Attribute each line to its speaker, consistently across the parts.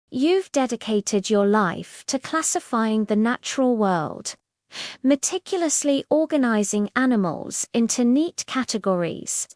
Speaker 1: You've dedicated your life to classifying the natural world, meticulously organizing animals into neat categories.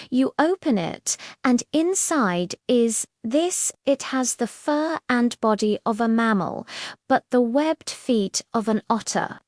Speaker 1: You open it, and inside is this. It has the fur and body of a mammal, but the webbed feet of an otter.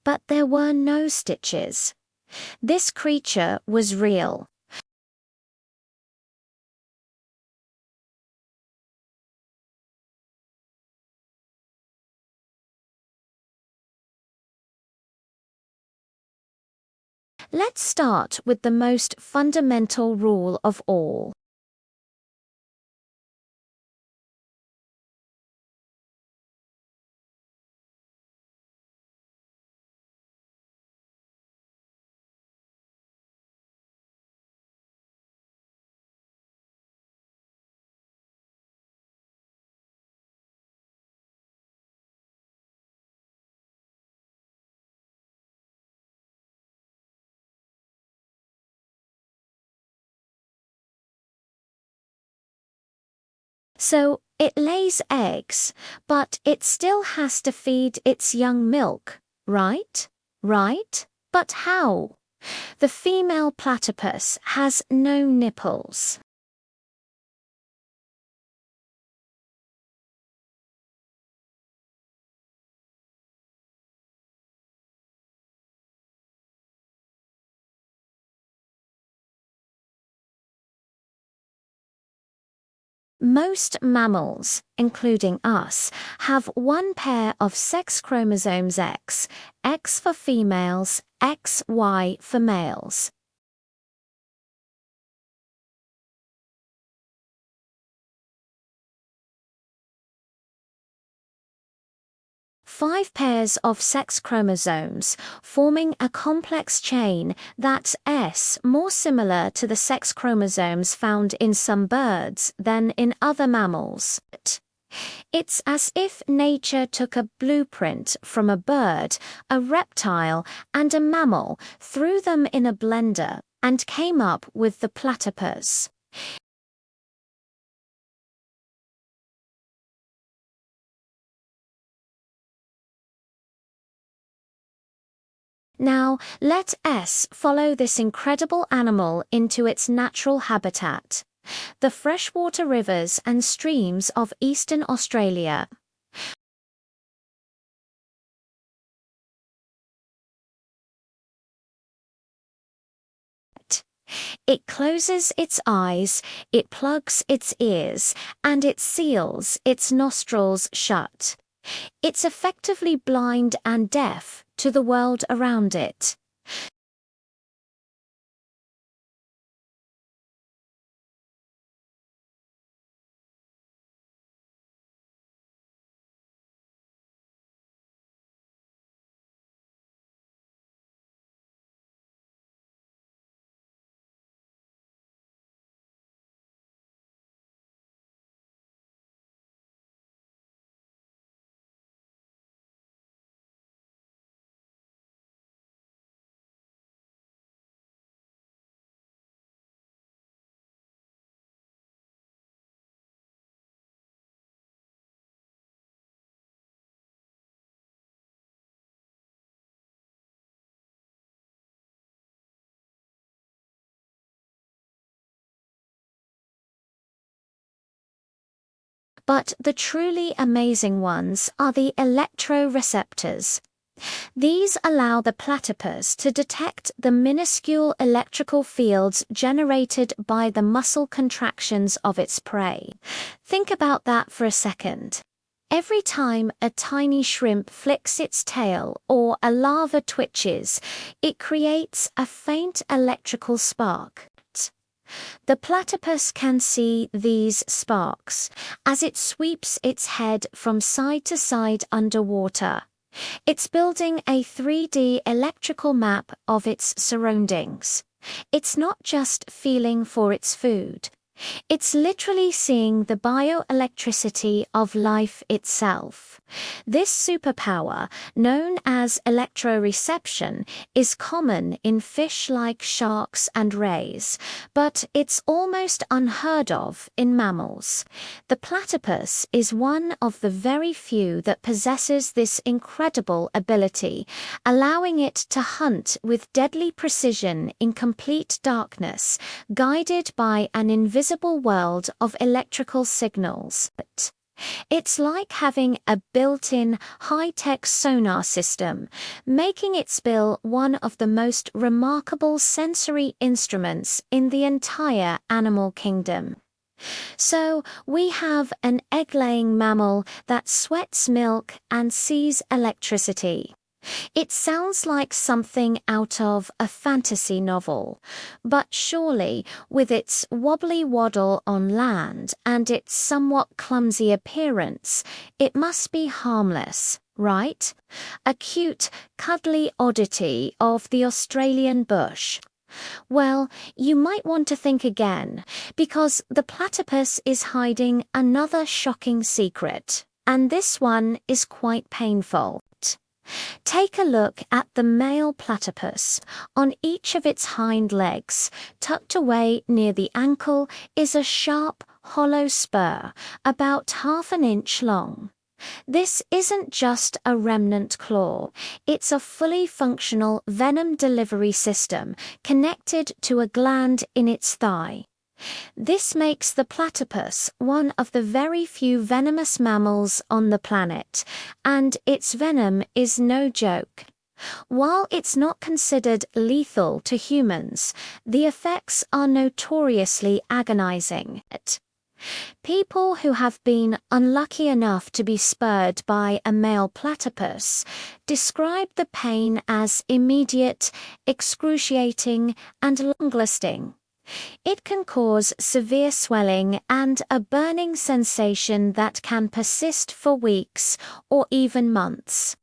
Speaker 1: But there were no stitches. This creature was real. Let's start with the most fundamental rule of all. So, it lays eggs, but it still has to feed its young milk, right? Right? But how? The female platypus has no nipples. Most mammals, including us, have one pair of sex chromosomes X, X for females, XY for males. 5 pairs of sex chromosomes, forming a complex chain that's S, more similar to the sex chromosomes found in some birds than in other mammals. It's as if nature took a blueprint from a bird, a reptile, and a mammal, threw them in a blender, and came up with the platypus. Now, let S follow this incredible animal into its natural habitat, the freshwater rivers and streams of eastern Australia. It closes its eyes, it plugs its ears, and it seals its nostrils shut. It's effectively blind and deaf to the world around it. But the truly amazing ones are the electroreceptors. These allow the platypus to detect the minuscule electrical fields generated by the muscle contractions of its prey. Think about that for a second. Every time a tiny shrimp flicks its tail or a larva twitches, it creates a faint electrical spark. The platypus can see these sparks as it sweeps its head from side to side underwater. It's building a 3D electrical map of its surroundings. It's not just feeling for its food. It's literally seeing the bioelectricity of life itself. This superpower, known as electroreception, is common in fish like sharks and rays, but it's almost unheard of in mammals. The platypus is one of the very few that possesses this incredible ability, allowing it to hunt with deadly precision in complete darkness, guided by an invisible world of electrical signals. It's like having a built-in high-tech sonar system, making its bill one of the most remarkable sensory instruments in the entire animal kingdom. So, we have an egg-laying mammal that sweats milk and sees electricity. It sounds like something out of a fantasy novel, but surely, with its wobbly waddle on land and its somewhat clumsy appearance, it must be harmless, right? A cute, cuddly oddity of the Australian bush. Well, you might want to think again, because the platypus is hiding another shocking secret, and this one is quite painful. Take a look at the male platypus. On each of its hind legs, tucked away near the ankle, is a sharp, hollow spur, about half an inch long. This isn't just a remnant claw, it's a fully functional venom delivery system connected to a gland in its thigh. This makes the platypus one of the very few venomous mammals on the planet, and its venom is no joke. While it's not considered lethal to humans, the effects are notoriously agonizing. People who have been unlucky enough to be spurred by a male platypus describe the pain as immediate, excruciating, and long-lasting. It can cause severe swelling and a burning sensation that can persist for weeks or even months.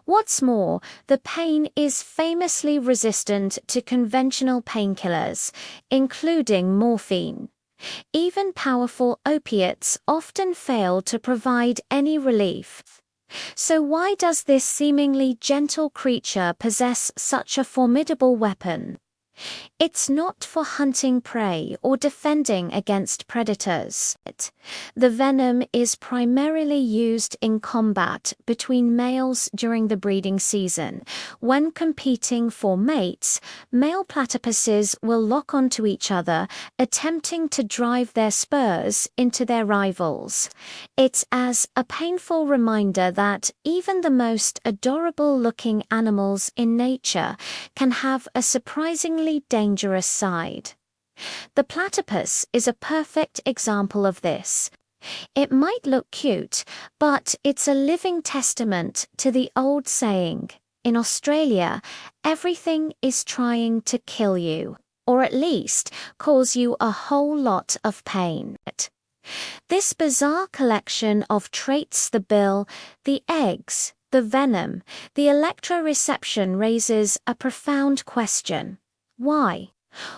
Speaker 1: What's more, the pain is famously resistant to conventional painkillers, including morphine. Even powerful opiates often fail to provide any relief. So why does this seemingly gentle creature possess such a formidable weapon? It's not for hunting prey or defending against predators. The venom is primarily used in combat between males during the breeding season. When competing for mates, male platypuses will lock onto each other, attempting to drive their spurs into their rivals. It's as a painful reminder that even the most adorable-looking animals in nature can have a surprisingly dangerous side. The platypus is a perfect example of this. It might look cute, but it's a living testament to the old saying, in Australia, everything is trying to kill you, or at least cause you a whole lot of pain. This bizarre collection of traits, the bill, the eggs, the venom, the electroreception, raises a profound question. Why?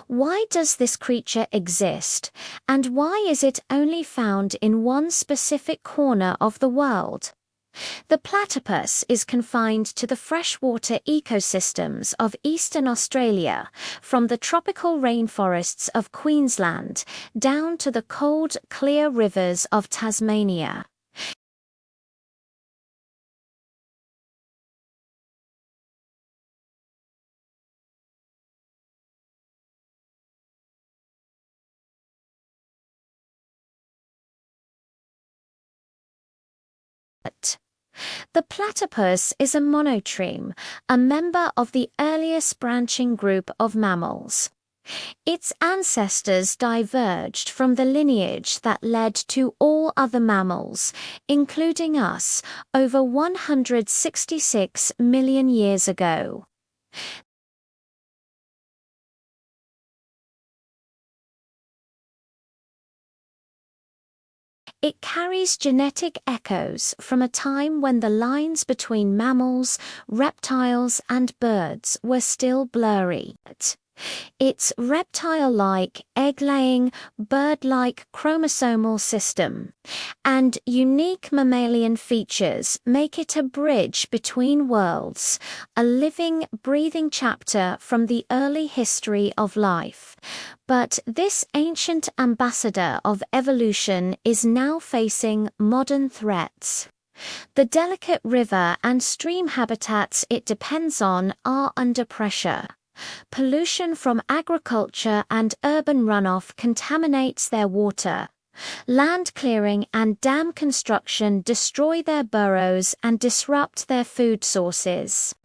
Speaker 1: Why does this creature exist, and why is it only found in one specific corner of the world? The platypus is confined to the freshwater ecosystems of eastern Australia, from the tropical rainforests of Queensland down to the cold, clear rivers of Tasmania. The platypus is a monotreme, a member of the earliest branching group of mammals. Its ancestors diverged from the lineage that led to all other mammals, including us, over 166 million years ago. It carries genetic echoes from a time when the lines between mammals, reptiles, and birds were still blurry. Its reptile-like, egg-laying, bird-like chromosomal system and unique mammalian features make it a bridge between worlds, a living, breathing chapter from the early history of life. But this ancient ambassador of evolution is now facing modern threats. The delicate river and stream habitats it depends on are under pressure. Pollution from agriculture and urban runoff contaminates their water. Land clearing and dam construction destroy their burrows and disrupt their food sources.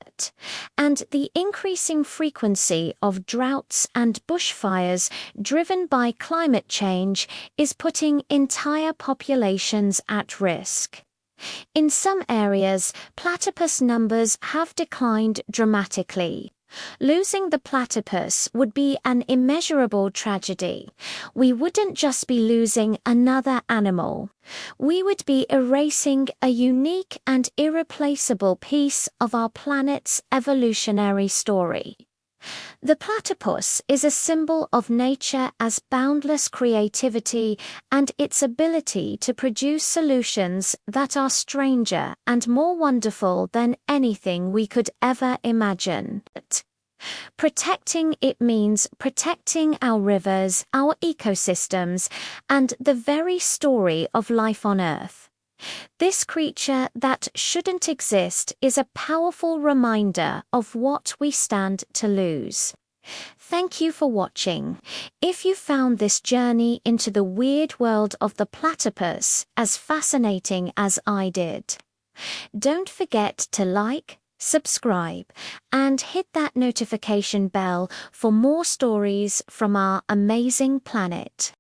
Speaker 1: And the increasing frequency of droughts and bushfires driven by climate change is putting entire populations at risk. In some areas, platypus numbers have declined dramatically. Losing the platypus would be an immeasurable tragedy. We wouldn't just be losing another animal. We would be erasing a unique and irreplaceable piece of our planet's evolutionary story. The platypus is a symbol of nature as boundless creativity and its ability to produce solutions that are stranger and more wonderful than anything we could ever imagine. Protecting it means protecting our rivers, our ecosystems, and the very story of life on Earth. This creature that shouldn't exist is a powerful reminder of what we stand to lose. Thank you for watching. If you found this journey into the weird world of the platypus as fascinating as I did, don't forget to like, subscribe, and hit that notification bell for more stories from our amazing planet.